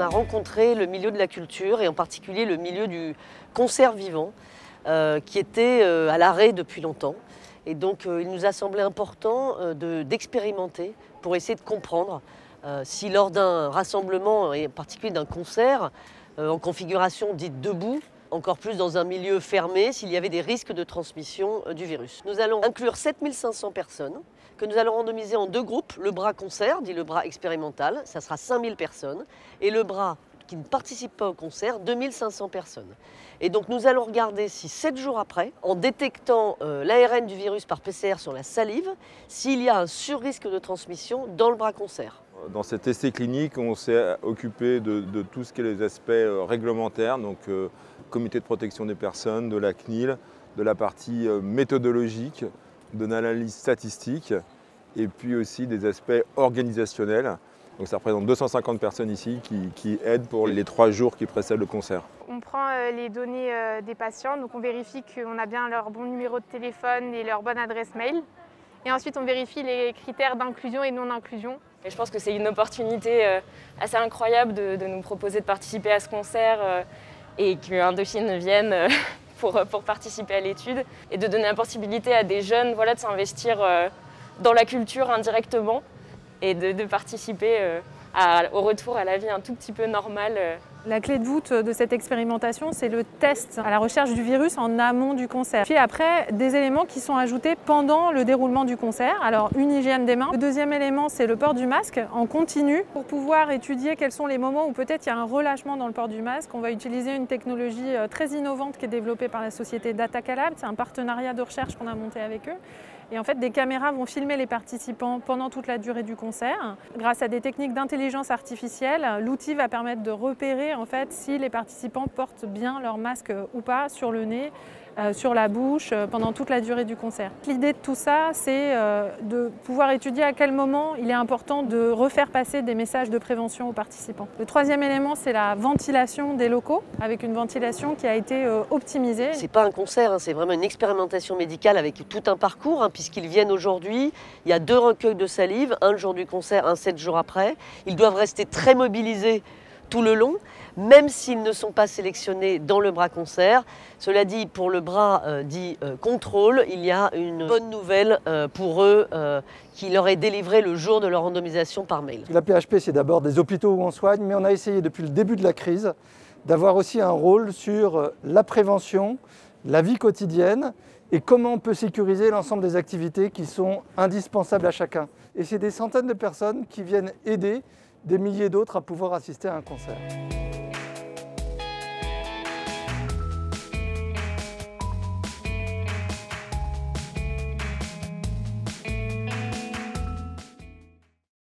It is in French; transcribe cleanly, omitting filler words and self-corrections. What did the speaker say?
on a rencontré le milieu de la culture et en particulier le milieu du concert vivant qui était à l'arrêt depuis longtemps. Et donc il nous a semblé important d'expérimenter pour essayer de comprendre si lors d'un rassemblement, et en particulier d'un concert, en configuration dite debout, encore plus dans un milieu fermé, s'il y avait des risques de transmission du virus. Nous allons inclure 7500 personnes que nous allons randomiser en deux groupes. Le bras concert, dit le bras expérimental, ça sera 5000 personnes, et le bras qui ne participe pas au concert, 2500 personnes. Et donc nous allons regarder si 7 jours après, en détectant l'ARN du virus par PCR sur la salive, s'il y a un surrisque de transmission dans le bras concert. Dans cet essai clinique, on s'est occupé de tout ce qui est les aspects réglementaires, donc comité de protection des personnes, de la CNIL, de la partie méthodologique, de l'analyse statistique, et puis aussi des aspects organisationnels. Donc ça représente 250 personnes ici qui aident pour les 3 jours qui précèdent le concert. On prend les données des patients, donc on vérifie qu'on a bien leur bon numéro de téléphone et leur bonne adresse mail. Et ensuite on vérifie les critères d'inclusion et non-inclusion. Et je pense que c'est une opportunité assez incroyable de nous proposer de participer à ce concert et qu'Indochine vienne pour participer à l'étude et de donner la possibilité à des jeunes de s'investir dans la culture indirectement et de participer au retour à la vie un tout petit peu normale. La clé de voûte de cette expérimentation, c'est le test à la recherche du virus en amont du concert. Puis après, des éléments qui sont ajoutés pendant le déroulement du concert. Alors, une hygiène des mains. Le deuxième élément, c'est le port du masque en continu. Pour pouvoir étudier quels sont les moments où peut-être il y a un relâchement dans le port du masque, on va utiliser une technologie très innovante qui est développée par la société Datacalab. C'est un partenariat de recherche qu'on a monté avec eux. Et en fait, des caméras vont filmer les participants pendant toute la durée du concert. Grâce à des techniques d'intelligence artificielle, l'outil va permettre de repérer en fait si les participants portent bien leur masque ou pas sur le nez, sur la bouche, pendant toute la durée du concert. L'idée de tout ça, c'est de pouvoir étudier à quel moment il est important de refaire passer des messages de prévention aux participants. Le troisième élément, c'est la ventilation des locaux, avec une ventilation qui a été optimisée. C'est pas un concert, c'est vraiment une expérimentation médicale avec tout un parcours, puisqu'ils viennent aujourd'hui. Il y a 2 recueils de salive, un le jour du concert, un 7 jours après. Ils doivent rester très mobilisés tout le long, même s'ils ne sont pas sélectionnés dans le bras concert. Cela dit, pour le bras dit contrôle, il y a une bonne nouvelle pour eux qui leur est délivrée le jour de leur randomisation par mail. La PHP, c'est d'abord des hôpitaux où on soigne, mais on a essayé depuis le début de la crise d'avoir aussi un rôle sur la prévention, la vie quotidienne et comment on peut sécuriser l'ensemble des activités qui sont indispensables à chacun. Et c'est des centaines de personnes qui viennent aider des milliers d'autres à pouvoir assister à un concert.